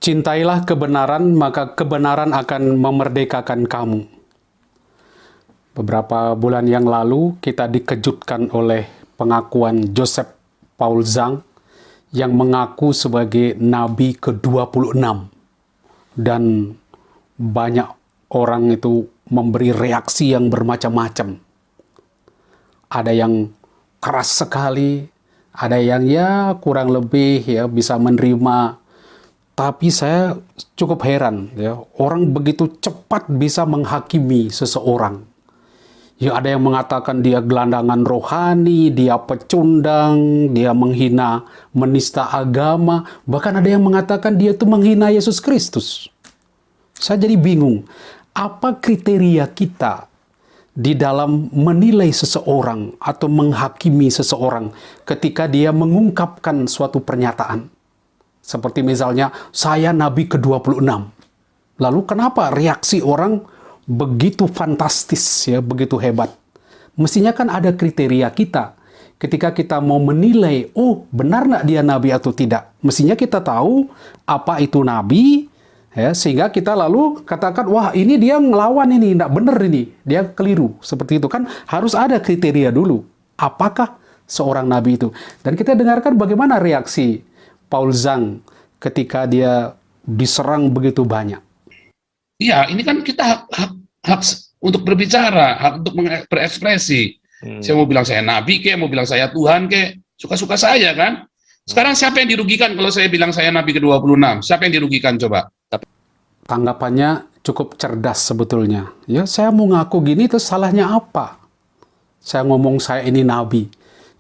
Cintailah kebenaran, maka kebenaran akan memerdekakan kamu. Beberapa bulan yang lalu, kita dikejutkan oleh pengakuan Joseph Paul Zhang yang mengaku sebagai Nabi ke-26. Dan banyak orang itu memberi reaksi yang bermacam-macam. Ada yang keras sekali, ada yang ya kurang lebih ya bisa menerima. Tapi saya cukup heran ya, orang begitu cepat bisa menghakimi seseorang. Ya ada yang mengatakan dia gelandangan rohani, dia pecundang, dia menghina, menista agama, bahkan ada yang mengatakan dia itu menghina Yesus Kristus. Saya jadi bingung, apa kriteria kita di dalam menilai seseorang atau menghakimi seseorang ketika dia mengungkapkan suatu pernyataan? Seperti misalnya, saya Nabi ke-26. Lalu kenapa reaksi orang begitu fantastis, ya, begitu hebat? Mestinya kan ada kriteria kita. Ketika kita mau menilai, oh benar nggak dia Nabi atau tidak? Mestinya kita tahu apa itu Nabi, ya, sehingga kita lalu katakan, wah ini dia ngelawan ini, nggak benar ini, dia keliru. Seperti itu kan harus ada kriteria dulu. Apakah seorang Nabi itu? Dan kita dengarkan bagaimana reaksi Paul Zhang ketika dia diserang begitu banyak. Iya, ini kan kita hak untuk berbicara, hak untuk berekspresi. Saya mau bilang saya nabi kek, mau bilang saya Tuhan kek, suka-suka saya kan. Sekarang siapa yang dirugikan kalau saya bilang saya Nabi ke-26? Siapa yang dirugikan coba? Tanggapannya cukup cerdas sebetulnya. Ya, saya mau ngaku gini terus salahnya apa? Saya ngomong saya ini nabi.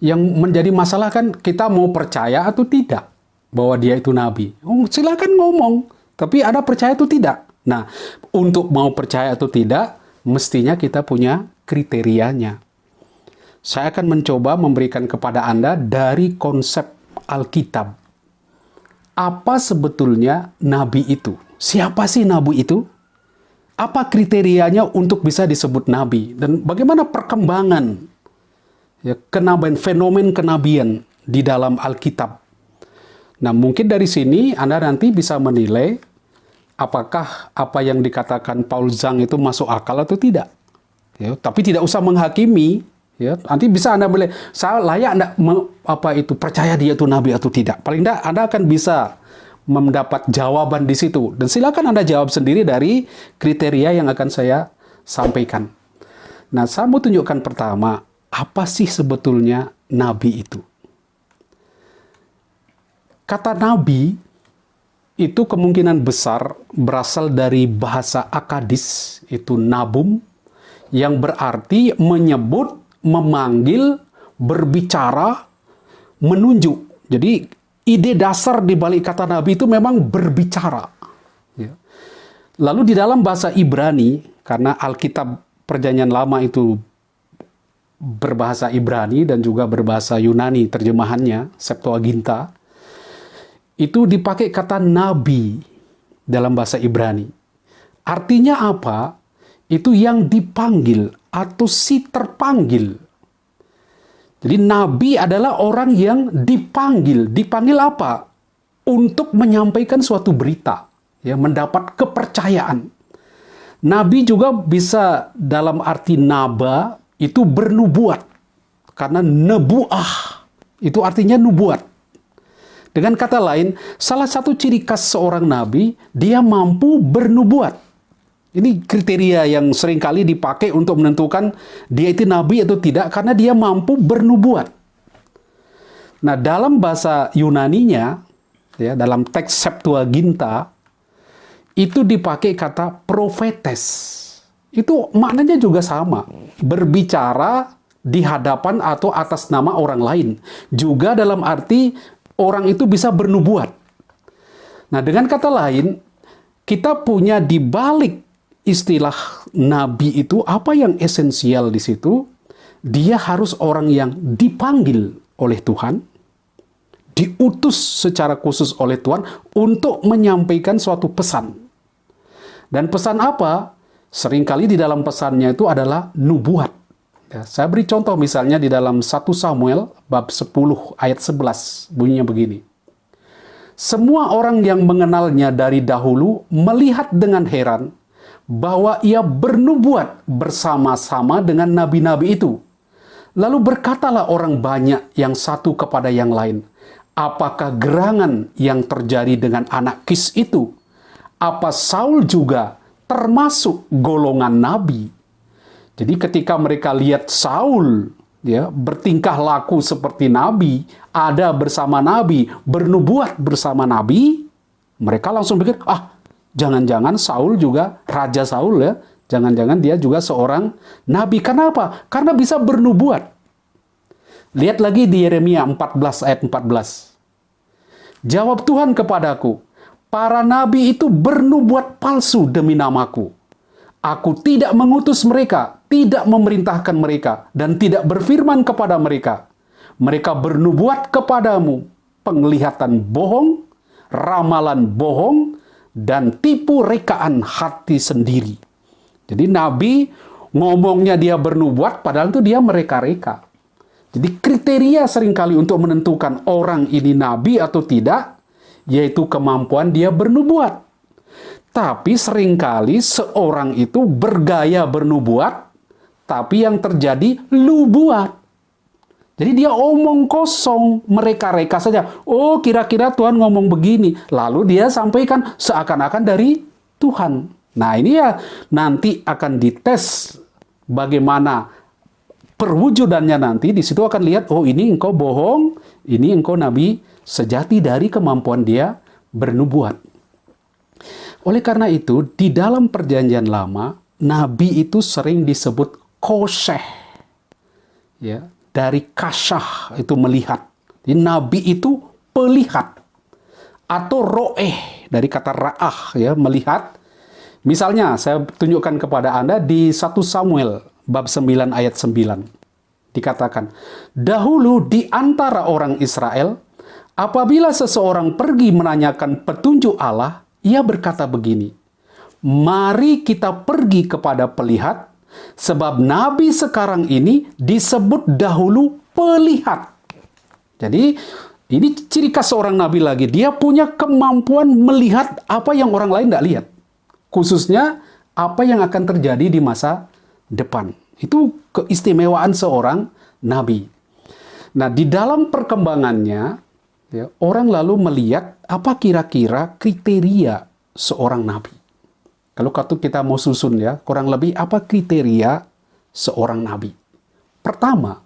Yang menjadi masalah kan kita mau percaya atau tidak bahwa dia itu nabi. Oh, silakan ngomong, tapi ada percaya atau tidak. Nah, untuk mau percaya atau tidak, mestinya kita punya kriterianya. Saya akan mencoba memberikan kepada Anda dari konsep Alkitab. Apa sebetulnya nabi itu? Siapa sih nabi itu? Apa kriterianya untuk bisa disebut nabi? Dan bagaimana perkembangan ya, kenabian, fenomen kenabian di dalam Alkitab? Nah, mungkin dari sini Anda nanti bisa menilai apakah apa yang dikatakan Paul Zhang itu masuk akal atau tidak. Ya, tapi tidak usah menghakimi. Ya, nanti bisa Anda boleh, saya layak enggak percaya dia itu nabi atau tidak. Paling enggak Anda akan bisa mendapat jawaban di situ. Dan silakan Anda jawab sendiri dari kriteria yang akan saya sampaikan. Nah, saya mau tunjukkan pertama, apa sih sebetulnya nabi itu? Kata nabi itu kemungkinan besar berasal dari bahasa Akadis, itu nabum, yang berarti menyebut, memanggil, berbicara, menunjuk. Jadi ide dasar di balik kata nabi itu memang berbicara. Ya. Lalu di dalam bahasa Ibrani, karena Alkitab Perjanjian Lama itu berbahasa Ibrani dan juga berbahasa Yunani terjemahannya, Septuaginta, itu dipakai kata nabi dalam bahasa Ibrani. Artinya apa? Itu yang dipanggil atau si terpanggil. Jadi nabi adalah orang yang dipanggil. Dipanggil apa? Untuk menyampaikan suatu berita, ya, mendapat kepercayaan. Nabi juga bisa dalam arti naba itu bernubuat. Karena nebuah itu artinya nubuat. Dengan kata lain, salah satu ciri khas seorang nabi, dia mampu bernubuat. Ini kriteria yang seringkali dipakai untuk menentukan dia itu nabi atau tidak, karena dia mampu bernubuat. Nah, dalam bahasa Yunaninya, ya, dalam teks Septuaginta, itu dipakai kata profetes. Itu maknanya juga sama. Berbicara di hadapan atau atas nama orang lain. Juga dalam arti orang itu bisa bernubuat. Nah, dengan kata lain, kita punya di balik istilah nabi itu apa yang esensial di situ? Dia harus orang yang dipanggil oleh Tuhan, diutus secara khusus oleh Tuhan untuk menyampaikan suatu pesan. Dan pesan apa? Seringkali di dalam pesannya itu adalah nubuat. Ya, saya beri contoh misalnya di dalam 1 Samuel bab 10 ayat 11, bunyinya begini. Semua orang yang mengenalnya dari dahulu melihat dengan heran bahwa ia bernubuat bersama-sama dengan nabi-nabi itu. Lalu berkatalah orang banyak yang satu kepada yang lain, apakah gerangan yang terjadi dengan anak Kis itu? Apa Saul juga termasuk golongan nabi? Jadi ketika mereka lihat Saul bertingkah laku seperti nabi, ada bersama nabi, bernubuat bersama nabi, mereka langsung pikir, jangan-jangan Saul juga, Raja Saul jangan-jangan dia juga seorang nabi. Kenapa? Karena bisa bernubuat. Lihat lagi di Yeremia 14 ayat 14. Jawab Tuhan kepadaku, para nabi itu bernubuat palsu demi namaku. Aku tidak mengutus mereka, tidak memerintahkan mereka, dan tidak berfirman kepada mereka. Mereka bernubuat kepadamu penglihatan bohong, ramalan bohong, dan tipu rekaan hati sendiri. Jadi nabi ngomongnya dia bernubuat, padahal itu dia mereka-reka. Jadi kriteria seringkali untuk menentukan orang ini nabi atau tidak, yaitu kemampuan dia bernubuat. Tapi seringkali seorang itu bergaya bernubuat, tapi yang terjadi lubuat. Jadi dia omong kosong, mereka-reka saja. Oh, kira-kira Tuhan ngomong begini. Lalu dia sampaikan seakan-akan dari Tuhan. Nah, ini ya nanti akan dites bagaimana perwujudannya nanti. Di situ akan lihat, oh ini engkau bohong, ini engkau nabi sejati dari kemampuan dia bernubuat. Oleh karena itu, di dalam perjanjian lama, nabi itu sering disebut kosheh. Dari kasyah itu melihat. Jadi nabi itu pelihat. Atau ro'eh, dari kata ra'ah, melihat. Misalnya, saya tunjukkan kepada Anda di 1 Samuel, bab 9 ayat 9. Dikatakan, dahulu di antara orang Israel, apabila seseorang pergi menanyakan petunjuk Allah, ia berkata begini, mari kita pergi kepada pelihat, sebab nabi sekarang ini disebut dahulu pelihat. Jadi, ini ciri khas seorang nabi lagi. Dia punya kemampuan melihat apa yang orang lain tidak lihat. Khususnya apa yang akan terjadi di masa depan. Itu keistimewaan seorang nabi. Nah, di dalam perkembangannya, orang lalu melihat apa kira-kira kriteria seorang nabi. Kalau kita mau susun kurang lebih apa kriteria seorang nabi. Pertama,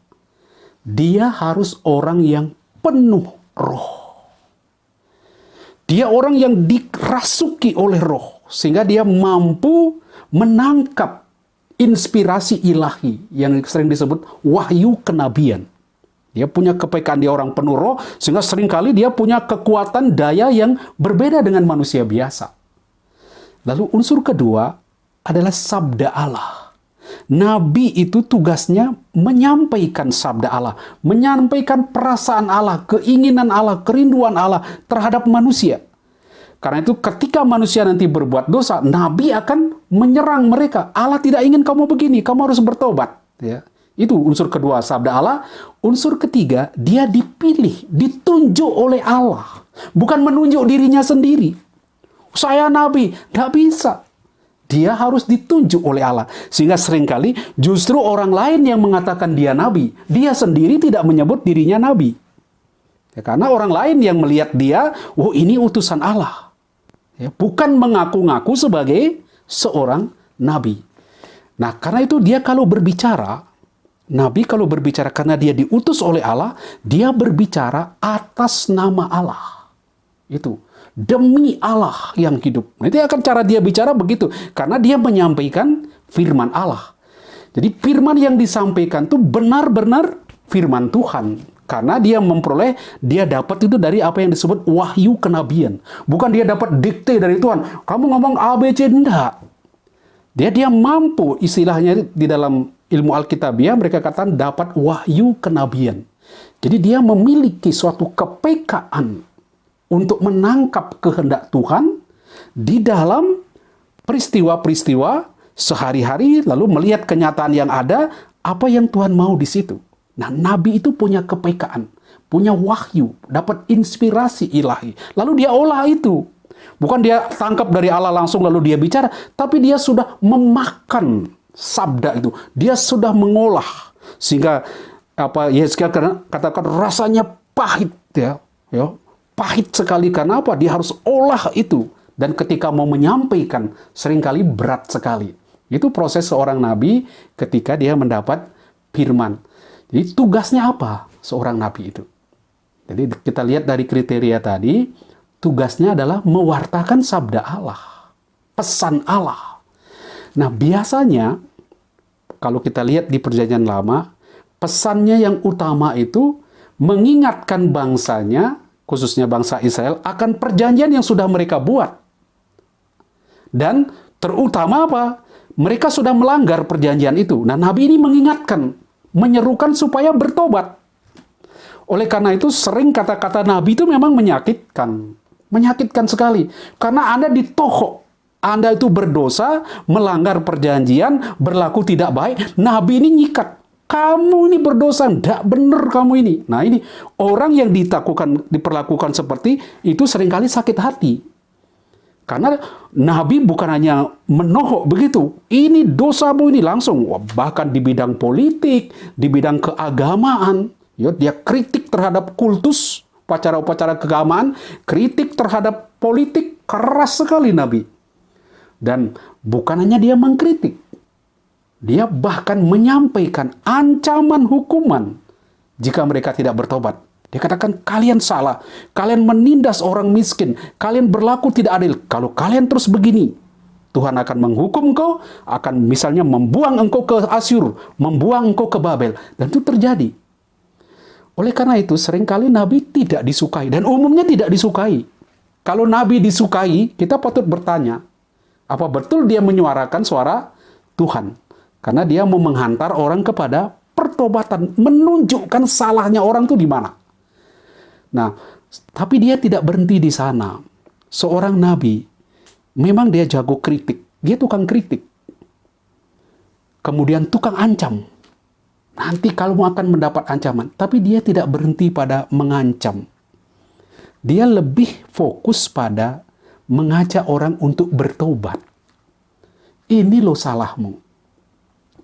dia harus orang yang penuh roh. Dia orang yang dirasuki oleh roh, sehingga dia mampu menangkap inspirasi ilahi yang sering disebut wahyu kenabian. Dia punya kepekaan, dia orang penuh roh, sehingga seringkali dia punya kekuatan daya yang berbeda dengan manusia biasa. Lalu unsur kedua adalah sabda Allah. Nabi itu tugasnya menyampaikan sabda Allah, menyampaikan perasaan Allah, keinginan Allah, kerinduan Allah terhadap manusia. Karena itu ketika manusia nanti berbuat dosa, Nabi akan menyerang mereka. Allah tidak ingin kamu begini, kamu harus bertobat. Itu unsur kedua, sabda Allah. Unsur ketiga, dia dipilih, ditunjuk oleh Allah. Bukan menunjuk dirinya sendiri. Saya nabi, tidak bisa. Dia harus ditunjuk oleh Allah. Sehingga seringkali justru orang lain yang mengatakan dia nabi. Dia sendiri tidak menyebut dirinya nabi. Karena orang lain yang melihat dia, oh ini utusan Allah. Bukan mengaku-ngaku sebagai seorang nabi. Nah, karena itu dia kalau berbicara, nabi kalau berbicara karena dia diutus oleh Allah, dia berbicara atas nama Allah. Itu demi Allah yang hidup. Nanti akan cara dia bicara begitu, karena dia menyampaikan firman Allah. Jadi firman yang disampaikan itu benar-benar firman Tuhan. Karena dia memperoleh, dia dapat itu dari apa yang disebut wahyu kenabian. Bukan dia dapat dikte dari Tuhan. Kamu ngomong A, B, C, enggak. Dia mampu, istilahnya di dalam ilmu Alkitabiah, mereka katakan dapat wahyu kenabian. Jadi dia memiliki suatu kepekaan untuk menangkap kehendak Tuhan di dalam peristiwa-peristiwa sehari-hari, lalu melihat kenyataan yang ada, apa yang Tuhan mau di situ. Nah, nabi itu punya kepekaan, punya wahyu, dapat inspirasi ilahi. Lalu dia olah itu. Bukan dia tangkap dari Allah langsung lalu dia bicara, tapi dia sudah memakan sabda itu. Dia sudah mengolah sehingga Yesaya katakan rasanya pahit ya. Pahit sekali karena apa? Dia harus olah itu. Dan ketika mau menyampaikan seringkali berat sekali. Itu proses seorang nabi ketika dia mendapat firman. Jadi tugasnya apa seorang nabi itu? Jadi kita lihat dari kriteria tadi, tugasnya adalah mewartakan sabda Allah, pesan Allah. Nah biasanya kalau kita lihat di Perjanjian Lama, pesannya yang utama itu mengingatkan bangsanya, khususnya bangsa Israel, akan perjanjian yang sudah mereka buat. Dan terutama apa? Mereka sudah melanggar perjanjian itu. Nah, Nabi ini mengingatkan, menyerukan supaya bertobat. Oleh karena itu, sering kata-kata Nabi itu memang menyakitkan. Menyakitkan sekali. Karena Anda ditohok. Anda itu berdosa, melanggar perjanjian, berlaku tidak baik. Nabi ini nyikat. Kamu ini berdosa, tidak benar kamu ini. Nah ini, orang yang diperlakukan seperti itu seringkali sakit hati. Karena Nabi bukan hanya menohok begitu. Ini dosamu ini langsung. Bahkan di bidang politik, di bidang keagamaan. Ya, dia kritik terhadap kultus, upacara-upacara keagamaan. Kritik terhadap politik, keras sekali Nabi. Dan bukan hanya dia mengkritik. Dia bahkan menyampaikan ancaman hukuman jika mereka tidak bertobat. Dia katakan, kalian salah, kalian menindas orang miskin, kalian berlaku tidak adil. Kalau kalian terus begini, Tuhan akan menghukum engkau, akan misalnya membuang engkau ke Asyur, membuang engkau ke Babel. Dan itu terjadi. Oleh karena itu, seringkali Nabi tidak disukai, dan umumnya tidak disukai. Kalau Nabi disukai, kita patut bertanya, apa betul dia menyuarakan suara Tuhan? Karena dia mau menghantar orang kepada pertobatan, menunjukkan salahnya orang itu di mana. Nah, tapi dia tidak berhenti di sana. Seorang nabi, memang dia jago kritik. Dia tukang kritik. Kemudian tukang ancam. Nanti kamu akan mendapat ancaman. Tapi dia tidak berhenti pada mengancam. Dia lebih fokus pada mengajak orang untuk bertobat. Ini loh salahmu.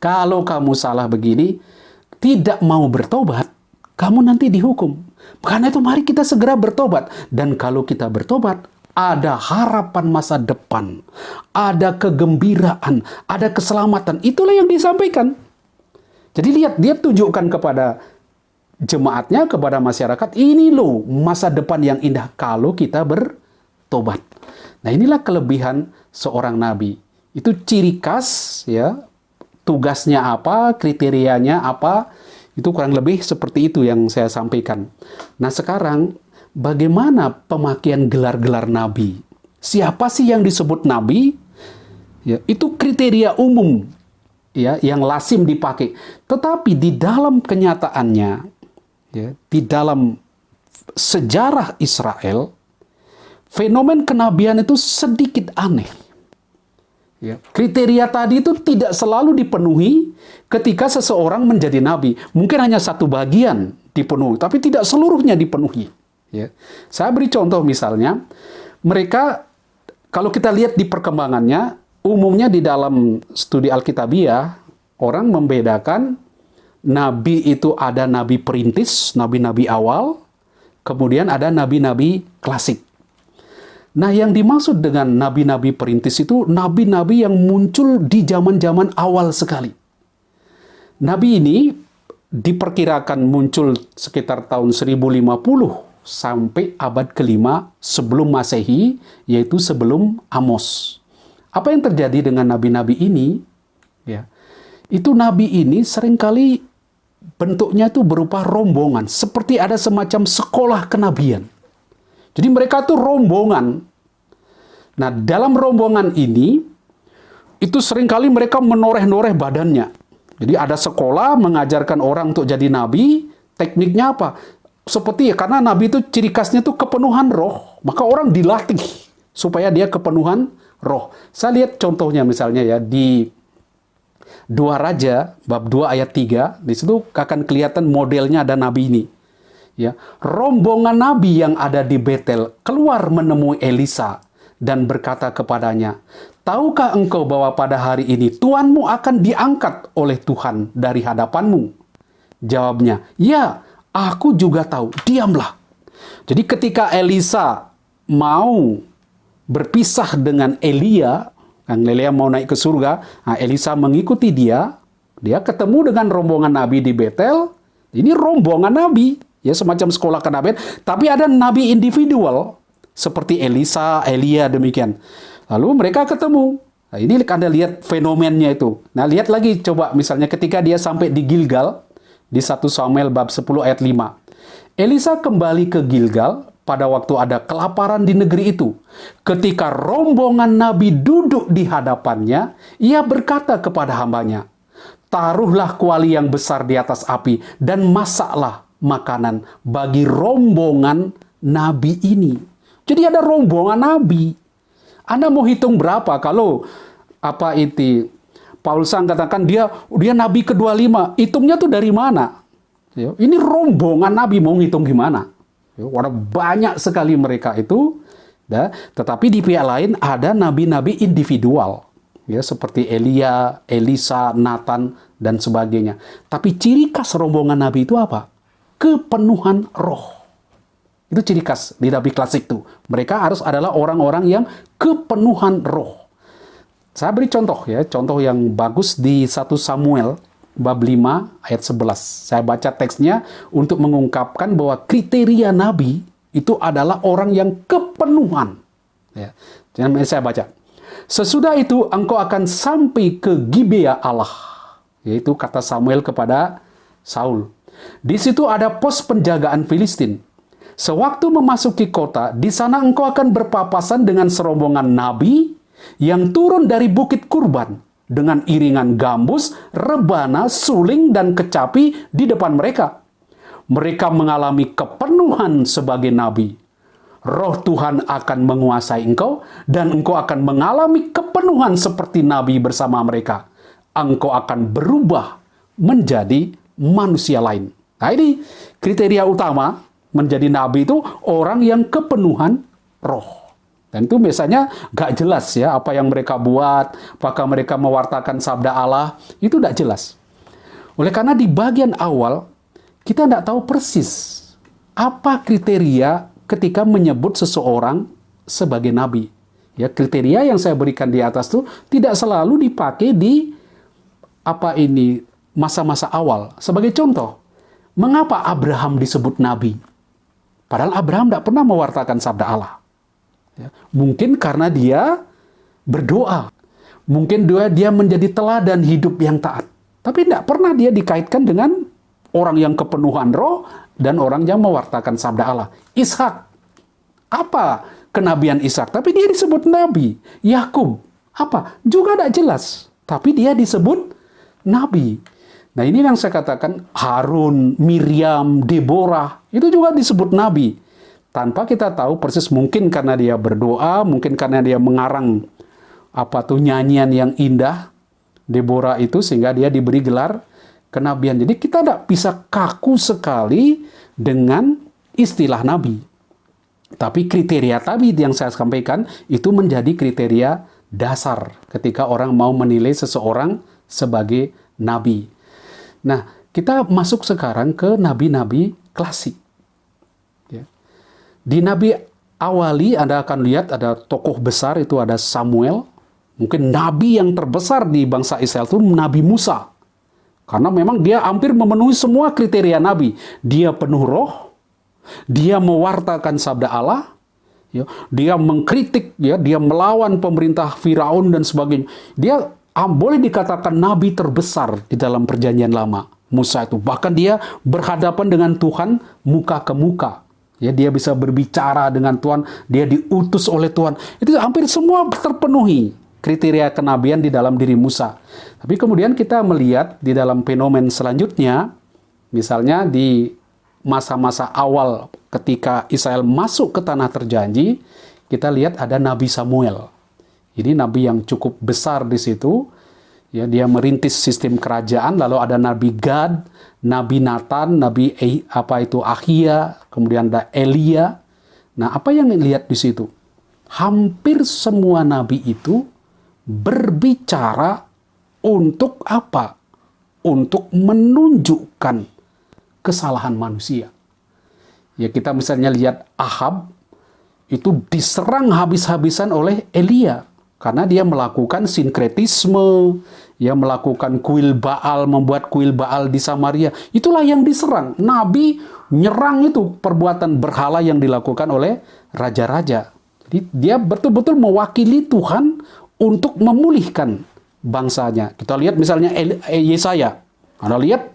Kalau kamu salah begini, tidak mau bertobat, kamu nanti dihukum. Karena itu mari kita segera bertobat. Dan kalau kita bertobat, ada harapan masa depan. Ada kegembiraan, ada keselamatan. Itulah yang disampaikan. Jadi lihat, dia tunjukkan kepada jemaatnya, kepada masyarakat, ini loh masa depan yang indah kalau kita bertobat. Nah inilah kelebihan seorang nabi. Itu ciri khas ya. Tugasnya apa, kriterianya apa, itu kurang lebih seperti itu yang saya sampaikan. Nah sekarang, bagaimana pemakaian gelar-gelar nabi? Siapa sih yang disebut nabi? Ya, itu kriteria umum ya, yang lazim dipakai. Tetapi di dalam kenyataannya, ya, di dalam sejarah Israel, fenomen kenabian itu sedikit aneh. Ya, kriteria tadi itu tidak selalu dipenuhi ketika seseorang menjadi nabi. Mungkin hanya satu bagian dipenuhi, tapi tidak seluruhnya dipenuhi. Ya. Saya beri contoh misalnya, mereka kalau kita lihat di perkembangannya, umumnya di dalam studi Alkitabiah, orang membedakan nabi itu ada nabi perintis, nabi-nabi awal, kemudian ada nabi-nabi klasik. Nah, yang dimaksud dengan nabi-nabi perintis itu nabi-nabi yang muncul di zaman-zaman awal sekali. Nabi ini diperkirakan muncul sekitar tahun 1050 sampai abad ke-5 sebelum Masehi, yaitu sebelum Amos. Apa yang terjadi dengan nabi-nabi ini? Ya, itu nabi ini seringkali bentuknya itu berupa rombongan, seperti ada semacam sekolah kenabian. Jadi mereka tuh rombongan. Nah, dalam rombongan ini, itu seringkali mereka menoreh-noreh badannya. Jadi ada sekolah mengajarkan orang untuk jadi nabi, tekniknya apa? Seperti karena nabi itu ciri khasnya itu kepenuhan roh, maka orang dilatih supaya dia kepenuhan roh. Saya lihat contohnya misalnya ya, di 2 Raja, bab 2 ayat 3, di situ akan kelihatan modelnya ada nabi ini. ya, rombongan nabi yang ada di Betel keluar menemui Elisa dan berkata kepadanya, "Tahukah engkau bahwa pada hari ini tuanmu akan diangkat oleh Tuhan dari hadapanmu?" Jawabnya, "Ya, aku juga tahu." Diamlah. Jadi ketika Elisa mau berpisah dengan Elia, kan Elia mau naik ke surga, nah Elisa mengikuti dia ketemu dengan rombongan nabi di Betel. Ini rombongan nabi, ya semacam sekolah kenabian, tapi ada nabi individual seperti Elisa, Elia demikian. Lalu mereka ketemu. Nah, ini Anda lihat fenomennya itu. Nah, lihat lagi coba misalnya ketika dia sampai di Gilgal di 1 Samuel bab 10 ayat 5. Elisa kembali ke Gilgal pada waktu ada kelaparan di negeri itu. Ketika rombongan nabi duduk di hadapannya, ia berkata kepada hambanya, "Taruhlah kuali yang besar di atas api dan masaklah makanan bagi rombongan nabi ini." Jadi ada rombongan nabi. Anda mau hitung berapa kalau Paulus katakan dia nabi ke-25. Hitungnya tuh dari mana? Ini rombongan nabi, mau ngitung gimana? Warna banyak sekali mereka itu. Tetapi di pihak lain ada nabi-nabi individual. Ya, seperti Elia, Elisa, Nathan, dan sebagainya. Tapi ciri khas rombongan nabi itu apa? Kepenuhan roh. Itu ciri khas di nabi klasik itu. Mereka harus adalah orang-orang yang kepenuhan roh. Saya beri contoh ya, contoh yang bagus di 1 Samuel bab 5 ayat 11. Saya baca teksnya untuk mengungkapkan bahwa kriteria nabi itu adalah orang yang kepenuhan. Ya. Jangan saya baca. "Sesudah itu engkau akan sampai ke Gibea Allah." Yaitu kata Samuel kepada Saul. "Di situ ada pos penjagaan Filistin. Sewaktu memasuki kota, di sana engkau akan berpapasan dengan serombongan nabi yang turun dari bukit kurban dengan iringan gambus, rebana, suling, dan kecapi di depan mereka. Mereka mengalami kepenuhan sebagai nabi. Roh Tuhan akan menguasai engkau, dan engkau akan mengalami kepenuhan seperti nabi bersama mereka. Engkau akan berubah menjadi manusia lain." Nah, ini kriteria utama menjadi nabi itu orang yang kepenuhan roh. Dan itu biasanya gak jelas ya apa yang mereka buat, apakah mereka mewartakan sabda Allah, itu gak jelas. Oleh karena di bagian awal, kita tidak tahu persis apa kriteria ketika menyebut seseorang sebagai nabi. Ya, kriteria yang saya berikan di atas itu tidak selalu dipakai di masa-masa awal. Sebagai contoh, mengapa Abraham disebut nabi? Padahal Abraham tidak pernah mewartakan sabda Allah. Ya, mungkin karena dia berdoa. Mungkin dia menjadi teladan hidup yang taat. Tapi tidak pernah dia dikaitkan dengan orang yang kepenuhan roh dan orang yang mewartakan sabda Allah. Ishak. Apa kenabian Ishak? Tapi dia disebut nabi. Yakub. Apa? Juga tidak jelas. Tapi dia disebut nabi. Nah, ini yang saya katakan Harun, Miriam, Deborah, itu juga disebut nabi. Tanpa kita tahu persis, mungkin karena dia berdoa, mungkin karena dia mengarang nyanyian yang indah, Deborah itu, sehingga dia diberi gelar kenabian. Jadi kita tidak bisa kaku sekali dengan istilah nabi. Tapi kriteria tadi yang saya sampaikan, itu menjadi kriteria dasar ketika orang mau menilai seseorang sebagai nabi. Nah, kita masuk sekarang ke nabi-nabi klasik. Ya. Di nabi awali Anda akan lihat ada tokoh besar, itu ada Samuel. Mungkin nabi yang terbesar di bangsa Israel itu Nabi Musa. Karena memang dia hampir memenuhi semua kriteria nabi. Dia penuh roh, dia mewartakan sabda Allah, ya, dia mengkritik, ya, dia melawan pemerintah Firaun dan sebagainya. Dia boleh dikatakan nabi terbesar di dalam perjanjian lama, Musa itu. Bahkan dia berhadapan dengan Tuhan muka ke muka. Ya, dia bisa berbicara dengan Tuhan, dia diutus oleh Tuhan. Itu hampir semua terpenuhi kriteria kenabian di dalam diri Musa. Tapi kemudian kita melihat di dalam fenomen selanjutnya, misalnya di masa-masa awal ketika Israel masuk ke tanah terjanji, kita lihat ada Nabi Samuel. Ini nabi yang cukup besar di situ, Ya, dia merintis sistem kerajaan, lalu ada Nabi Gad, Nabi Nathan, Nabi Ahia, kemudian ada Elia. Nah, apa yang dilihat di situ? Hampir semua nabi itu berbicara untuk apa? Untuk menunjukkan kesalahan manusia. Ya, kita misalnya lihat Ahab itu diserang habis-habisan oleh Elia karena dia melakukan sinkretisme, ya, melakukan kuil Baal, membuat kuil Baal di Samaria. Itulah yang diserang. Nabi nyerang itu perbuatan berhala yang dilakukan oleh raja-raja. Jadi dia betul-betul mewakili Tuhan untuk memulihkan bangsanya. Kita lihat misalnya Yesaya. Anda lihat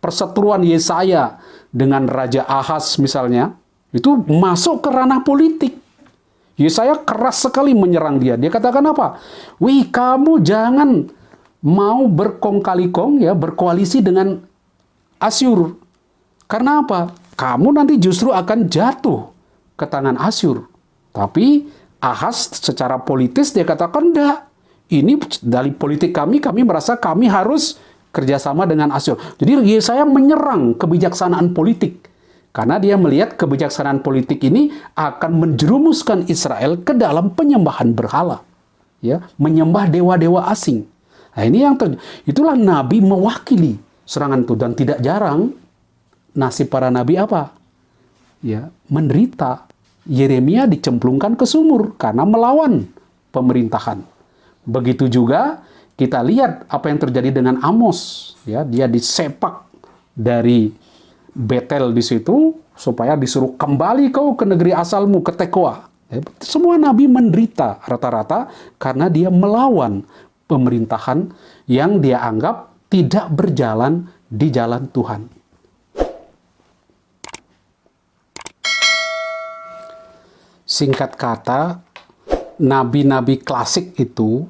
perseteruan Yesaya dengan Raja Ahaz misalnya, itu masuk ke ranah politik. Yesaya keras sekali menyerang dia. Dia katakan apa? Wih, kamu jangan mau berkong kali kong, ya, berkoalisi dengan Asyur. Karena apa? Kamu nanti justru akan jatuh ke tangan Asyur. Tapi Ahaz secara politis dia katakan, enggak. Ini dari politik kami merasa kami harus kerjasama dengan Asyur. Jadi Yesaya menyerang kebijaksanaan politik. Karena dia melihat kebijaksanaan politik ini akan menjerumuskan Israel ke dalam penyembahan berhala. Ya, menyembah dewa-dewa asing. Nah, ini yang itulah Nabi mewakili serangan itu. Dan tidak jarang nasib para Nabi apa? Ya, menderita. Yeremia dicemplungkan ke sumur karena melawan pemerintahan. Begitu juga kita lihat apa yang terjadi dengan Amos. Ya, dia disepak dari Betel di situ supaya disuruh kembali kau ke negeri asalmu, ke Tekoa. Semua nabi menderita rata-rata karena dia melawan pemerintahan yang dia anggap tidak berjalan di jalan Tuhan. Singkat kata, nabi-nabi klasik itu,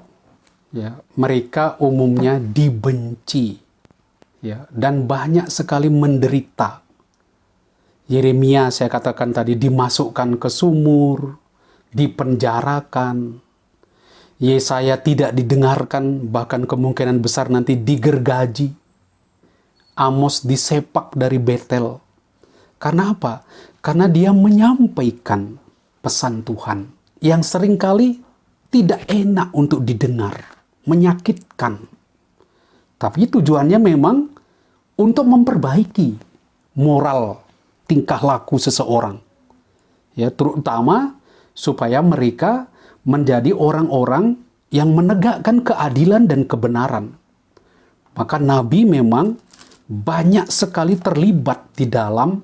ya, mereka umumnya dibenci. Ya, dan banyak sekali menderita. Yeremia, saya katakan tadi, dimasukkan ke sumur, dipenjarakan. Yesaya tidak didengarkan, bahkan kemungkinan besar nanti digergaji. Amos disepak dari Betel. Karena apa? Karena dia menyampaikan pesan Tuhan yang seringkali tidak enak untuk didengar, menyakitkan. Tapi tujuannya memang untuk memperbaiki moral tingkah laku seseorang. Ya, terutama supaya mereka menjadi orang-orang yang menegakkan keadilan dan kebenaran. Maka Nabi memang banyak sekali terlibat di dalam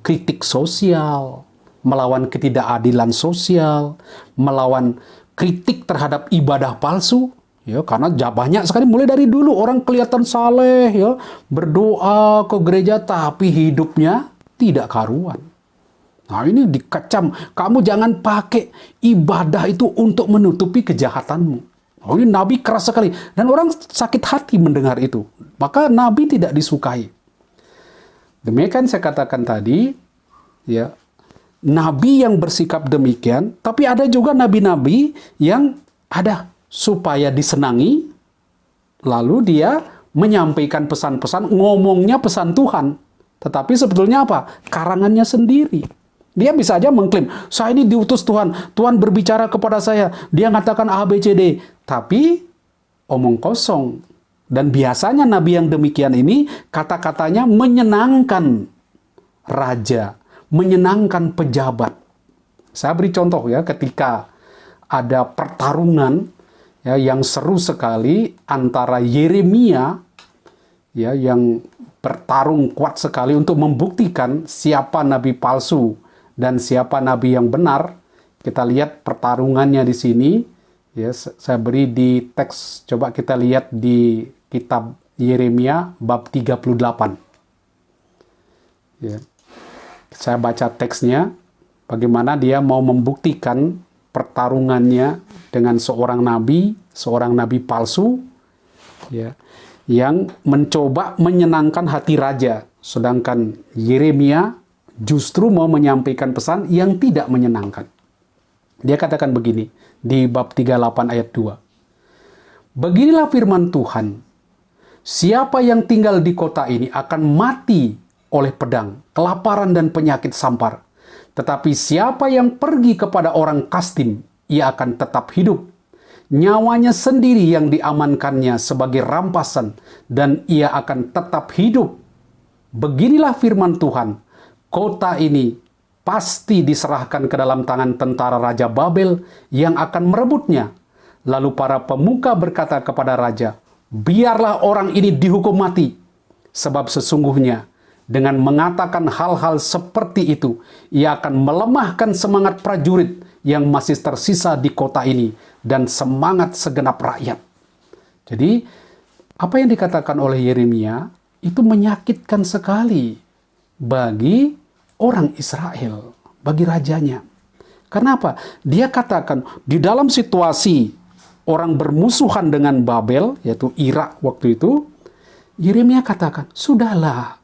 kritik sosial, melawan ketidakadilan sosial, melawan kritik terhadap ibadah palsu. Ya, karena banyak sekali mulai dari dulu orang kelihatan saleh, ya, berdoa ke gereja tapi hidupnya tidak karuan. Nah, ini dikecam, kamu jangan pakai ibadah itu untuk menutupi kejahatanmu. Oh, ini Nabi keras sekali dan orang sakit hati mendengar itu. Maka Nabi tidak disukai. Demikian saya katakan tadi, ya, Nabi yang bersikap demikian, tapi ada juga nabi-nabi yang ada supaya disenangi, lalu dia menyampaikan pesan-pesan, ngomongnya pesan Tuhan. Tetapi sebetulnya apa? Karangannya sendiri. Dia bisa aja mengklaim, saya ini diutus Tuhan, Tuhan berbicara kepada saya, dia mengatakan A, B, C, D. Tapi omong kosong. Dan biasanya nabi yang demikian ini, kata-katanya menyenangkan raja, menyenangkan pejabat. Saya beri contoh ya, ketika ada pertarungan, ya, yang seru sekali antara Yeremia, ya, yang bertarung kuat sekali untuk membuktikan siapa nabi palsu dan siapa nabi yang benar. Kita lihat pertarungannya di sini. Ya, saya beri di teks, coba kita lihat di kitab Yeremia bab 38. Ya. Saya baca teksnya, bagaimana dia mau membuktikan pertarungannya dengan seorang nabi palsu, ya, yang mencoba menyenangkan hati raja, sedangkan Yeremia justru mau menyampaikan pesan yang tidak menyenangkan. Dia katakan begini di bab 38 ayat 2. Beginilah firman Tuhan, siapa yang tinggal di kota ini akan mati oleh pedang, kelaparan dan penyakit sampar. Tetapi siapa yang pergi kepada orang Kasdim, ia akan tetap hidup. Nyawanya sendiri yang diamankannya sebagai rampasan, dan ia akan tetap hidup. Beginilah firman Tuhan, kota ini pasti diserahkan ke dalam tangan tentara Raja Babel yang akan merebutnya. Lalu para pemuka berkata kepada raja, biarlah orang ini dihukum mati, sebab sesungguhnya dengan mengatakan hal-hal seperti itu, ia akan melemahkan semangat prajurit yang masih tersisa di kota ini dan semangat segenap rakyat. Jadi, apa yang dikatakan oleh Yeremia itu menyakitkan sekali bagi orang Israel, bagi rajanya. Kenapa? Dia katakan di dalam situasi orang bermusuhan dengan Babel, yaitu Irak waktu itu, Yeremia katakan, sudahlah,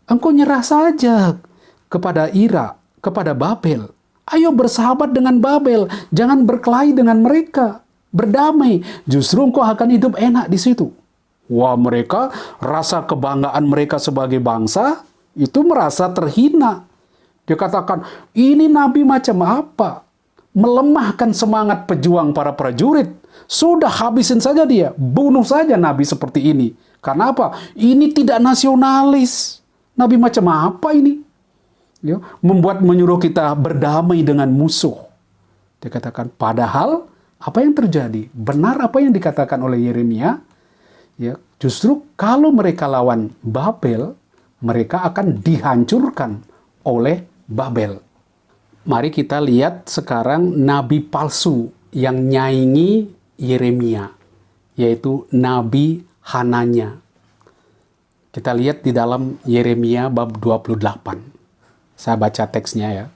engkau nyerah saja kepada Irak, kepada Babel. Ayo bersahabat dengan Babel, jangan berkelahi dengan mereka, berdamai. Justru engkau akan hidup enak di situ. Wah, mereka rasa kebanggaan mereka sebagai bangsa itu merasa terhina. Dia katakan, ini nabi macam apa? Melemahkan semangat pejuang para prajurit. Sudah habisin saja dia, bunuh saja nabi seperti ini. Karena apa? Ini tidak nasionalis. Nabi macam apa ini? Ya, menyuruh kita berdamai dengan musuh. Dia katakan, padahal apa yang terjadi? Benar apa yang dikatakan oleh Yeremia? Ya, justru kalau mereka lawan Babel, mereka akan dihancurkan oleh Babel. Mari kita lihat sekarang nabi palsu yang nyaingi Yeremia, yaitu Nabi Hananya. Kita lihat di dalam Yeremia bab 28. Saya baca teksnya ya.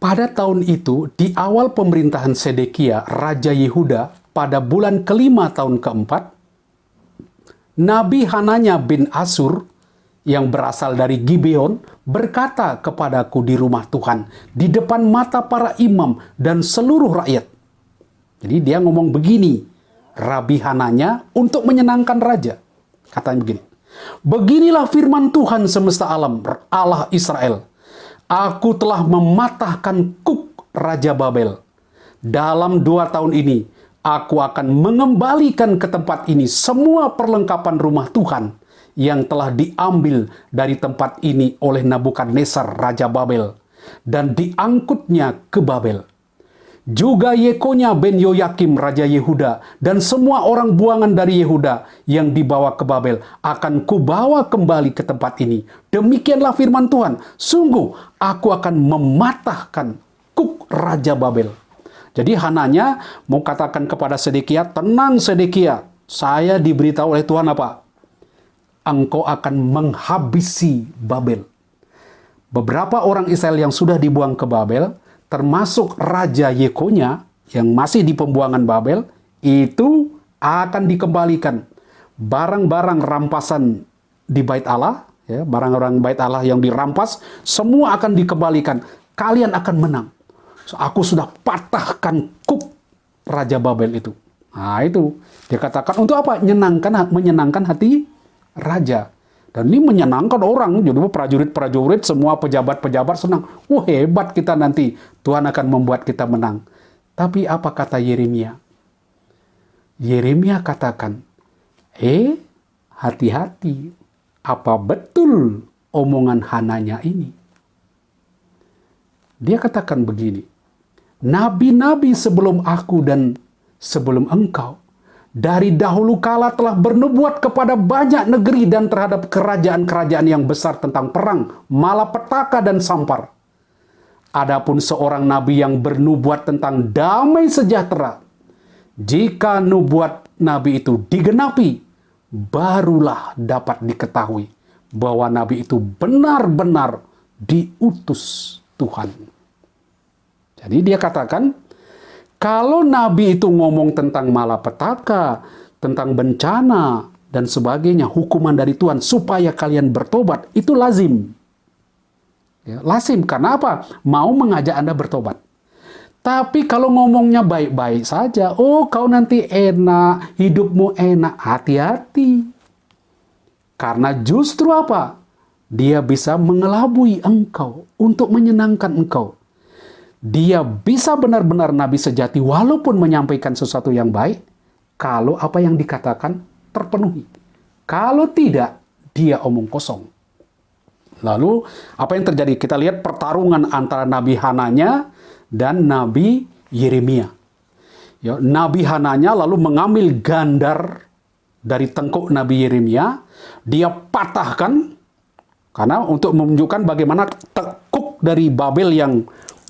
Pada tahun itu, di awal pemerintahan Sedekia, Raja Yehuda, pada bulan kelima tahun keempat, Nabi Hananya bin Asur, yang berasal dari Gibeon, berkata kepadaku di rumah Tuhan, di depan mata para imam dan seluruh rakyat. Jadi dia ngomong begini, Rabi Hananya untuk menyenangkan raja. Katanya begini, beginilah firman Tuhan semesta alam, Allah Israel. Aku telah mematahkan Kuk Raja Babel. Dalam 2 tahun ini, aku akan mengembalikan ke tempat ini semua perlengkapan rumah Tuhan yang telah diambil dari tempat ini oleh Nabukadnezar Raja Babel dan diangkutnya ke Babel. Juga Yekonya ben Yoyakim Raja Yehuda dan semua orang buangan dari Yehuda yang dibawa ke Babel akan kubawa kembali ke tempat ini. Demikianlah firman Tuhan, sungguh aku akan mematahkan Kuk Raja Babel. Jadi Hananya mau katakan kepada Sedekia, tenang Sedekia, saya diberitahu oleh Tuhan apa? Engkau akan menghabisi Babel. Beberapa orang Israel yang sudah dibuang ke Babel, termasuk Raja Yekonya yang masih di pembuangan Babel, itu akan dikembalikan. Barang-barang rampasan di Bait Allah, ya, barang-barang Bait Allah yang dirampas, semua akan dikembalikan. Kalian akan menang. So, aku sudah patahkan Kuk Raja Babel itu. Nah itu, dia katakan untuk apa? Menyenangkan hati raja. Dan ini menyenangkan orang, jadi prajurit-prajurit, semua pejabat-pejabat senang. Wah hebat kita nanti, Tuhan akan membuat kita menang. Tapi apa kata Yeremia? Yeremia katakan, hati-hati, apa betul omongan Hananya ini? Dia katakan begini, nabi-nabi sebelum aku dan sebelum engkau, dari dahulu kala telah bernubuat kepada banyak negeri dan terhadap kerajaan-kerajaan yang besar tentang perang, malapetaka dan sampar. Adapun seorang nabi yang bernubuat tentang damai sejahtera, jika nubuat nabi itu digenapi, barulah dapat diketahui bahwa nabi itu benar-benar diutus Tuhan. Jadi dia katakan, kalau nabi itu ngomong tentang malapetaka, tentang bencana, dan sebagainya, hukuman dari Tuhan, supaya kalian bertobat, itu lazim. Ya, lazim, karena apa? Mau mengajak Anda bertobat. Tapi kalau ngomongnya baik-baik saja, oh kau nanti enak, hidupmu enak, hati-hati. Karena justru apa? Dia bisa mengelabui engkau untuk menyenangkan engkau. Dia bisa benar-benar nabi sejati walaupun menyampaikan sesuatu yang baik, kalau apa yang dikatakan terpenuhi. Kalau tidak, dia omong kosong. Lalu, apa yang terjadi? Kita lihat pertarungan antara Nabi Hananya dan Nabi Yeremia. Ya, Nabi Hananya lalu mengambil gandar dari tengkuk Nabi Yeremia, dia patahkan, karena untuk menunjukkan bagaimana tekuk dari Babel yang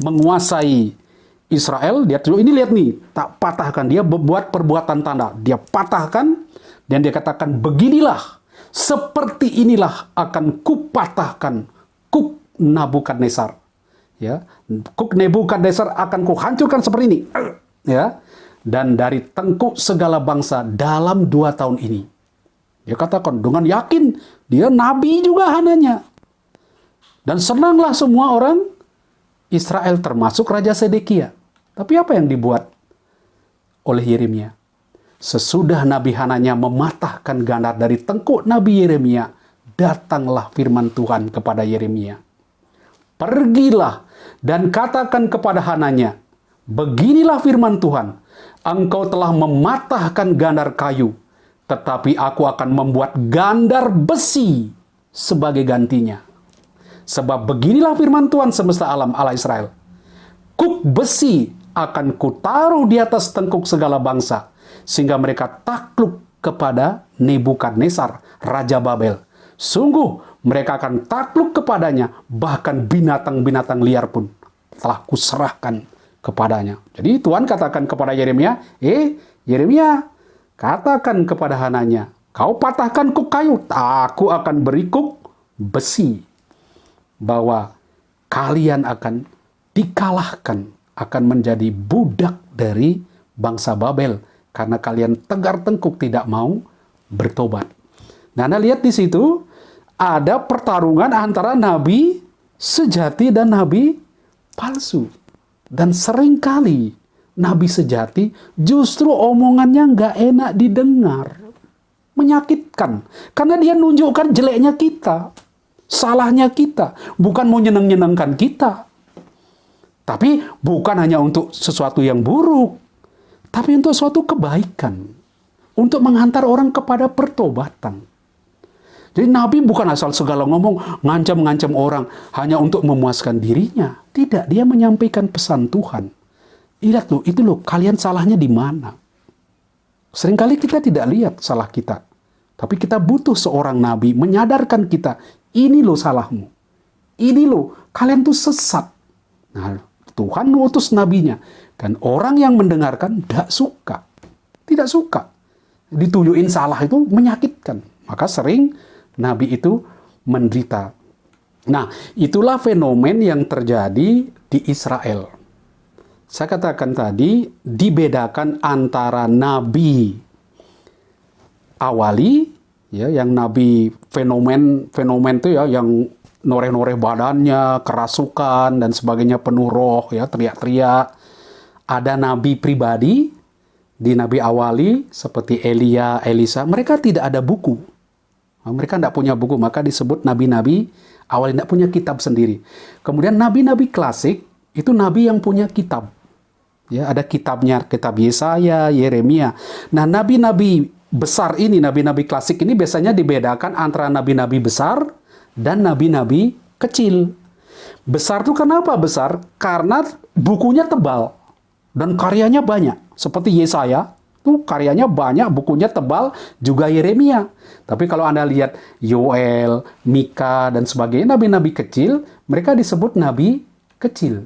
menguasai Israel, dia ini lihat nih, tak patahkan, dia membuat perbuatan tanda, dia patahkan, dan dia katakan, beginilah, seperti inilah akan kupatahkan kuk Nebukadnezar. Ya, kuk Nebukadnezar akan kuhancurkan seperti ini. Ya, dan dari tengkuk segala bangsa dalam 2 tahun ini. Dia katakan dengan yakin, dia nabi juga Hananya. Dan senanglah semua orang Israel termasuk Raja Sedekia. Tapi apa yang dibuat oleh Yeremia? Sesudah Nabi Hananya mematahkan gandar dari tengkuk Nabi Yeremia, datanglah firman Tuhan kepada Yeremia. Pergilah dan katakan kepada Hananya, beginilah firman Tuhan, engkau telah mematahkan gandar kayu, tetapi aku akan membuat gandar besi sebagai gantinya. Sebab beginilah firman Tuhan semesta alam Allah Israel, kuk besi akan kutaruh di atas tengkuk segala bangsa, sehingga mereka takluk kepada Nebukadnezar, Raja Babel. Sungguh, mereka akan takluk kepadanya, bahkan binatang-binatang liar pun telah kuserahkan kepadanya. Jadi Tuhan katakan kepada Yeremia, Yeremia, katakan kepada Hananya, kau patahkan kuk kayu, aku akan beri kuk besi. Bahwa kalian akan dikalahkan, akan menjadi budak dari bangsa Babel, karena kalian tegar tengkuk tidak mau bertobat. Nah, Anda lihat di situ, ada pertarungan antara nabi sejati dan nabi palsu. Dan seringkali nabi sejati justru omongannya nggak enak didengar. Menyakitkan. Karena dia nunjukkan jeleknya kita. Salahnya kita. Bukan mau nyeneng-nyenengkan kita. Tapi bukan hanya untuk sesuatu yang buruk. Tapi untuk suatu kebaikan. Untuk menghantar orang kepada pertobatan. Jadi Nabi bukan asal segala ngomong, ngancam-ngancam orang hanya untuk memuaskan dirinya. Tidak, dia menyampaikan pesan Tuhan. Lihat loh, itu loh, kalian salahnya di mana? Seringkali kita tidak lihat salah kita. Tapi kita butuh seorang Nabi menyadarkan kita, ini loh salahmu. Ini loh, kalian tuh sesat. Nah, Tuhan mengutus nabinya. Dan orang yang mendengarkan tidak suka. Tidak suka. Ditunjukin salah itu menyakitkan. Maka sering Nabi itu menderita. Nah, itulah fenomen yang terjadi di Israel. Saya katakan tadi, dibedakan antara nabi awali, ya, yang nabi fenomen itu ya, yang noreh-noreh badannya, kerasukan dan sebagainya, penuh roh, ya, teriak-teriak. Ada nabi pribadi di nabi awali seperti Elia, Elisa, mereka tidak ada buku. Mereka tidak punya buku, maka disebut nabi-nabi awal tidak punya kitab sendiri. Kemudian nabi-nabi klasik, itu nabi yang punya kitab. Ya, ada kitabnya, kitab Yesaya, Yeremia. Nah, nabi-nabi besar ini, nabi-nabi klasik ini biasanya dibedakan antara nabi-nabi besar dan nabi-nabi kecil. Besar itu kenapa besar? Karena bukunya tebal dan karyanya banyak. Seperti Yesaya, itu karyanya banyak, bukunya tebal, juga Yeremia. Tapi kalau Anda lihat Yoel, Mika, dan sebagainya, nabi-nabi kecil, mereka disebut nabi kecil.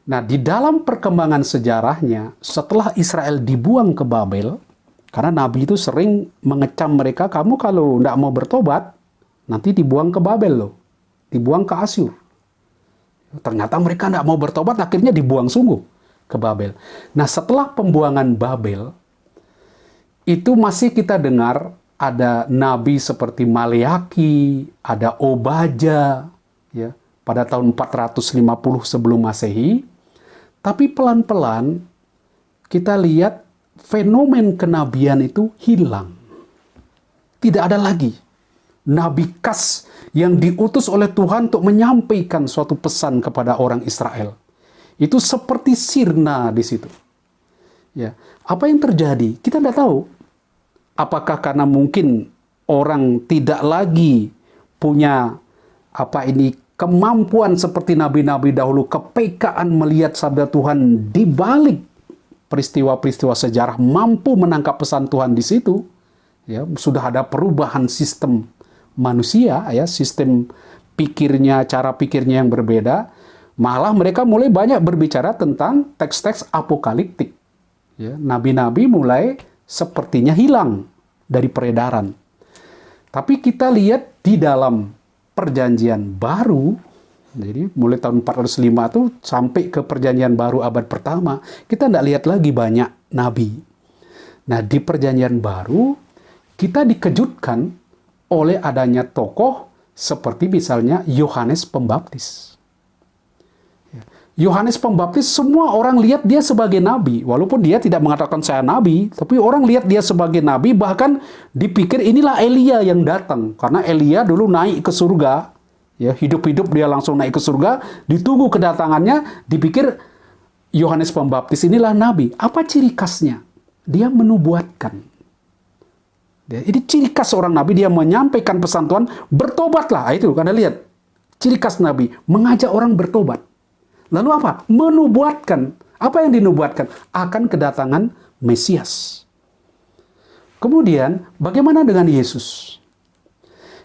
Nah, di dalam perkembangan sejarahnya, setelah Israel dibuang ke Babel, karena nabi itu sering mengecam mereka, kamu kalau tidak mau bertobat, nanti dibuang ke Babel loh. Dibuang ke Asyur. Ternyata mereka tidak mau bertobat, akhirnya dibuang sungguh ke Babel. Nah, setelah pembuangan Babel, itu masih kita dengar ada nabi seperti Maleaki, ada Obaja, ya, pada tahun 450 sebelum Masehi. Tapi pelan-pelan kita lihat fenomen kenabian itu hilang. Tidak ada lagi nabi khas yang diutus oleh Tuhan untuk menyampaikan suatu pesan kepada orang Israel. Itu seperti sirna di situ. Ya, apa yang terjadi? Kita tidak tahu. Apakah karena mungkin orang tidak lagi punya kemampuan seperti nabi-nabi dahulu, kepekaan melihat sabda Tuhan di balik peristiwa-peristiwa sejarah, mampu menangkap pesan Tuhan di situ. Ya, sudah ada perubahan sistem manusia, ya, sistem pikirnya, cara pikirnya yang berbeda. Malah mereka mulai banyak berbicara tentang teks-teks apokaliptik. Ya, nabi-nabi mulai sepertinya hilang dari peredaran. Tapi kita lihat di dalam perjanjian baru, jadi mulai tahun 405 itu sampai ke perjanjian baru abad pertama, kita tidak lihat lagi banyak nabi. Nah, di perjanjian baru, kita dikejutkan oleh adanya tokoh seperti misalnya Yohanes Pembaptis. Yohanes Pembaptis, semua orang lihat dia sebagai nabi. Walaupun dia tidak mengatakan saya nabi, tapi orang lihat dia sebagai nabi, bahkan dipikir inilah Elia yang datang. Karena Elia dulu naik ke surga, ya, hidup-hidup dia langsung naik ke surga, ditunggu kedatangannya, dipikir Yohanes Pembaptis inilah nabi. Apa ciri khasnya? Dia menubuatkan. Ini ciri khas seorang nabi, dia menyampaikan pesan Tuhan, bertobatlah. Itu, Anda lihat. Ciri khas nabi, mengajak orang bertobat. Lalu apa? Menubuatkan. Apa yang dinubuatkan? Akan kedatangan Mesias. Kemudian, bagaimana dengan Yesus?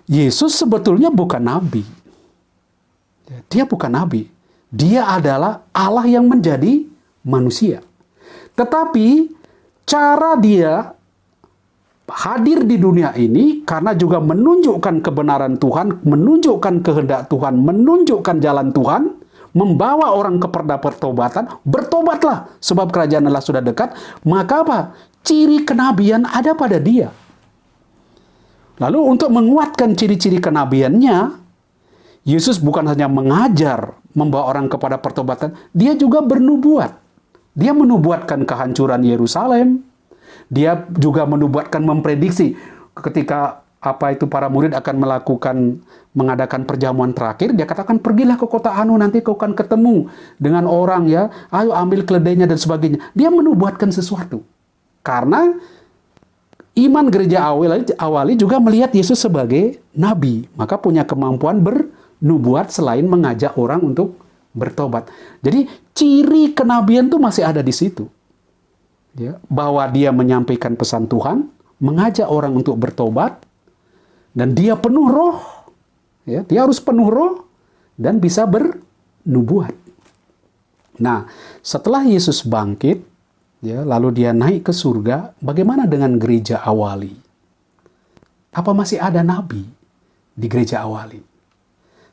Yesus sebetulnya bukan nabi. Dia bukan nabi. Dia adalah Allah yang menjadi manusia. Tetapi, cara dia hadir di dunia ini karena juga menunjukkan kebenaran Tuhan, menunjukkan kehendak Tuhan, menunjukkan jalan Tuhan, membawa orang kepada pertobatan. Bertobatlah sebab kerajaan Allah sudah dekat. Maka apa? Ciri kenabian ada pada dia. Lalu untuk menguatkan ciri-ciri kenabiannya, Yesus bukan hanya mengajar, membawa orang kepada pertobatan, dia juga bernubuat. Dia menubuatkan kehancuran Yerusalem. Dia juga menubuatkan, memprediksi ketika para murid akan mengadakan perjamuan terakhir. Dia katakan, pergilah ke kota Anu, nanti kau akan ketemu dengan orang, ya, ayo ambil keledainya dan sebagainya. Dia menubuatkan sesuatu. Karena iman gereja awali juga melihat Yesus sebagai nabi. Maka punya kemampuan bernubuat selain mengajak orang untuk bertobat. Jadi ciri kenabian itu masih ada di situ. Ya, bahwa dia menyampaikan pesan Tuhan, mengajak orang untuk bertobat, dan dia penuh roh. Ya, dia harus penuh roh dan bisa bernubuat. Nah, setelah Yesus bangkit, ya, lalu dia naik ke surga, bagaimana dengan gereja awali? Apa masih ada nabi di gereja awali?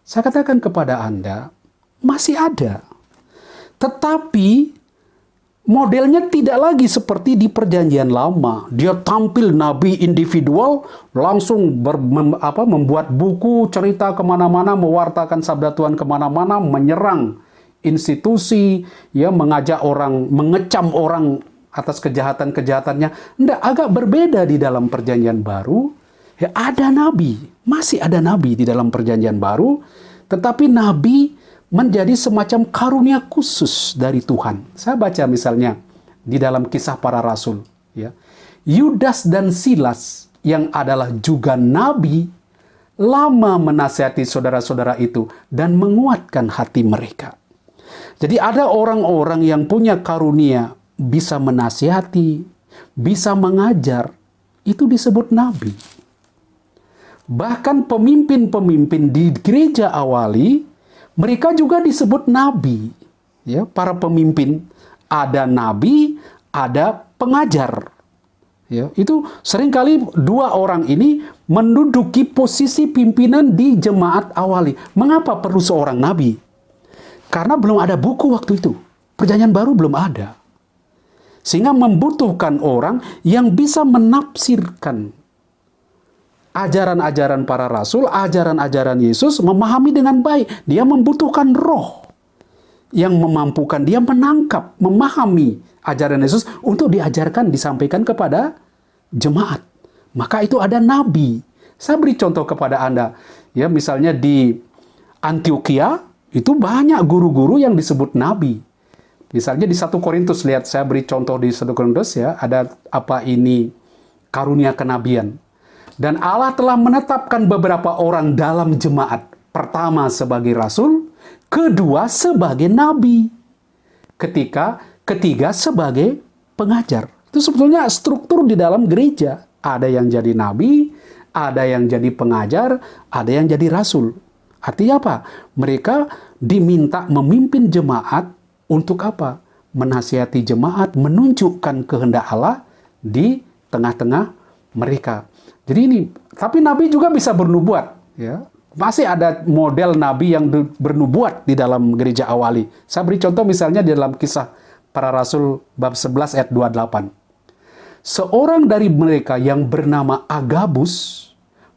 Saya katakan kepada Anda, masih ada. Tetapi modelnya tidak lagi seperti di perjanjian lama. Dia tampil nabi individual, langsung membuat buku, cerita kemana-mana, mewartakan sabda Tuhan kemana-mana, menyerang institusi, ya, mengajak orang, mengecam orang atas kejahatan-kejahatannya. Tidak, agak berbeda di dalam perjanjian baru. Ya, ada nabi, masih ada nabi di dalam perjanjian baru, tetapi nabi menjadi semacam karunia khusus dari Tuhan. Saya baca misalnya di dalam Kisah Para Rasul, ya, Yudas dan Silas yang adalah juga nabi, lama menasihati saudara-saudara itu dan menguatkan hati mereka. Jadi ada orang-orang yang punya karunia, bisa menasihati, bisa mengajar, itu disebut nabi. Bahkan pemimpin-pemimpin di gereja awali, mereka juga disebut nabi. Ya, para pemimpin, ada nabi, ada pengajar. Ya, itu seringkali dua orang ini menduduki posisi pimpinan di jemaat awali. Mengapa perlu seorang nabi? Karena belum ada buku waktu itu. Perjanjian baru belum ada. Sehingga membutuhkan orang yang bisa menafsirkan ajaran-ajaran para rasul, ajaran-ajaran Yesus, memahami dengan baik. Dia membutuhkan roh yang memampukan dia menangkap, memahami ajaran Yesus untuk diajarkan, disampaikan kepada jemaat. Maka itu ada nabi. Saya beri contoh kepada Anda. Ya, misalnya di Antioquia, itu banyak guru-guru yang disebut nabi. Misalnya di 1 Korintus, lihat saya beri contoh di 1 Korintus ya, ada apa ini karunia kenabian. Dan Allah telah menetapkan beberapa orang dalam jemaat. Pertama sebagai rasul, kedua sebagai nabi. Ketiga sebagai pengajar. Itu sebetulnya struktur di dalam gereja. Ada yang jadi nabi, ada yang jadi pengajar, ada yang jadi rasul. Artinya apa? Mereka diminta memimpin jemaat untuk apa? Menasihati jemaat, menunjukkan kehendak Allah di tengah-tengah mereka. Jadi ini, tapi nabi juga bisa bernubuat, ya. Masih ada model nabi yang bernubuat di dalam gereja awali. Saya beri contoh misalnya di dalam Kisah Para Rasul bab 11 ayat 28. Seorang dari mereka yang bernama Agabus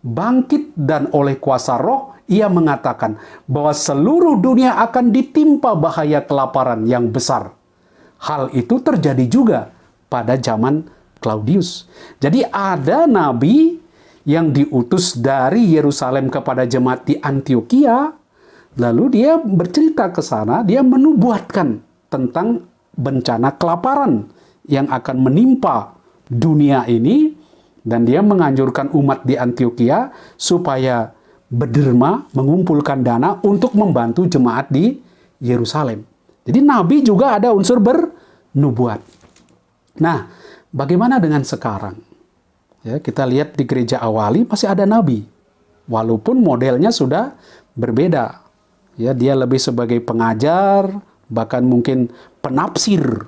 bangkit dan oleh kuasa roh ia mengatakan bahwa seluruh dunia akan ditimpa bahaya kelaparan yang besar. Hal itu terjadi juga pada zaman Claudius. Jadi ada nabi yang diutus dari Yerusalem kepada jemaat di Antioquia, lalu dia bercerita ke sana, dia menubuatkan tentang bencana kelaparan yang akan menimpa dunia ini, dan dia menganjurkan umat di Antioquia supaya berderma, mengumpulkan dana untuk membantu jemaat di Yerusalem. Jadi nabi juga ada unsur bernubuat. Nah, bagaimana dengan sekarang? Ya, kita lihat di gereja awali masih ada nabi. Walaupun modelnya sudah berbeda. Ya, dia lebih sebagai pengajar, bahkan mungkin penafsir.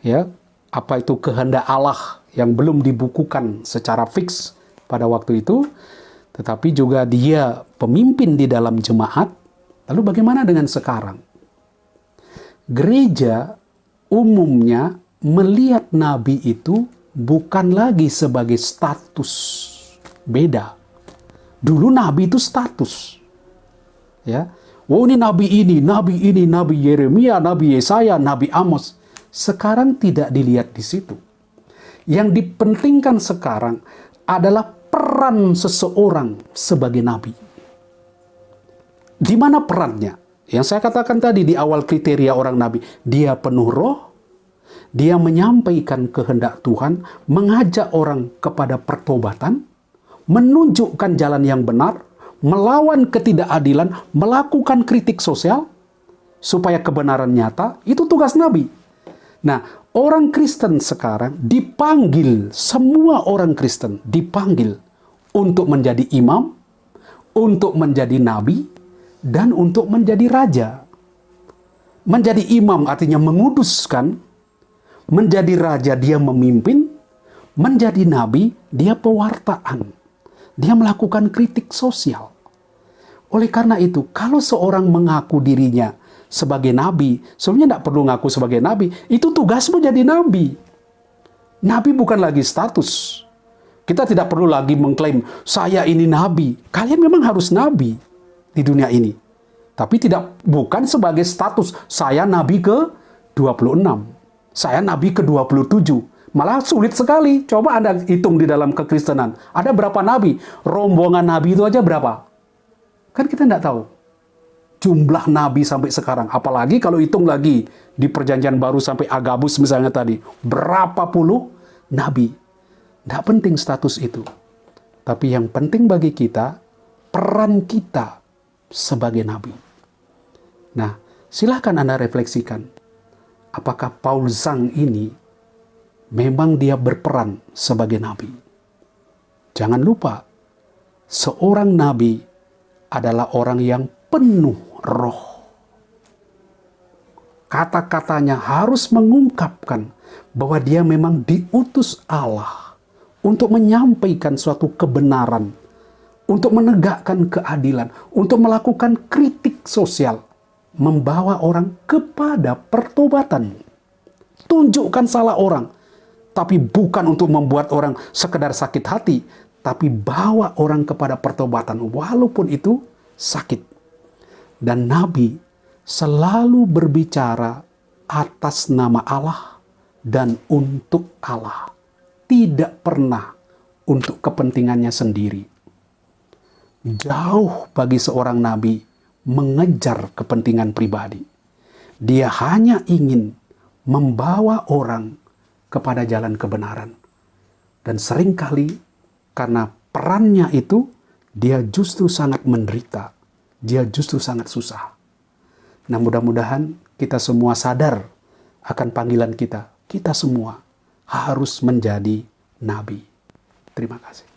Ya, apa itu kehendak Allah yang belum dibukukan secara fix pada waktu itu. Tetapi juga dia pemimpin di dalam jemaat. Lalu bagaimana dengan sekarang? Gereja umumnya melihat nabi itu bukan lagi sebagai status. Beda. Dulu nabi itu status. Ya. Oh, ini, nabi Yeremia, nabi Yesaya, nabi Amos. Sekarang tidak dilihat di situ. Yang dipentingkan sekarang adalah peran seseorang sebagai nabi. Di mana perannya? Yang saya katakan tadi di awal kriteria orang nabi. Dia penuh roh, dia menyampaikan kehendak Tuhan, mengajak orang kepada pertobatan, menunjukkan jalan yang benar, melawan ketidakadilan, melakukan kritik sosial, supaya kebenaran nyata. Itu tugas nabi. Nah, orang Kristen sekarang dipanggil, semua orang Kristen dipanggil untuk menjadi imam, untuk menjadi nabi, dan untuk menjadi raja. Menjadi imam artinya menguduskan, menjadi raja dia memimpin, menjadi nabi dia pewartaan. Dia melakukan kritik sosial. Oleh karena itu, kalau seorang mengaku dirinya sebagai nabi, sebenarnya tidak perlu ngaku sebagai nabi, itu tugasmu jadi nabi. Nabi bukan lagi status. Kita tidak perlu lagi mengklaim, saya ini nabi. Kalian memang harus nabi di dunia ini. Tapi bukan sebagai status, saya nabi ke-26. Saya nabi ke-27. Malah sulit sekali. Coba Anda hitung di dalam kekristenan. Ada berapa nabi? Rombongan nabi itu aja berapa? Kan kita tidak tahu jumlah nabi sampai sekarang. Apalagi kalau hitung lagi di perjanjian baru sampai Agabus misalnya tadi. Berapa puluh nabi. Tidak penting status itu. Tapi yang penting bagi kita, peran kita sebagai nabi. Nah, silakan Anda refleksikan. Apakah Paul Zhang ini memang dia berperan sebagai nabi? Jangan lupa, seorang nabi adalah orang yang penuh roh. Kata-katanya harus mengungkapkan bahwa dia memang diutus Allah untuk menyampaikan suatu kebenaran, untuk menegakkan keadilan, untuk melakukan kritik sosial, membawa orang kepada pertobatan. Tunjukkan salah orang, tapi bukan untuk membuat orang sekedar sakit hati, tapi bawa orang kepada pertobatan walaupun itu sakit. Dan nabi selalu berbicara atas nama Allah dan untuk Allah. Tidak pernah untuk kepentingannya sendiri. Jauh bagi seorang nabi mengejar kepentingan pribadi. Dia hanya ingin membawa orang kepada jalan kebenaran. Dan seringkali karena perannya itu, dia justru sangat menderita. Dia justru sangat susah. Nah, mudah-mudahan kita semua sadar akan panggilan kita. Kita semua harus menjadi nabi. Terima kasih.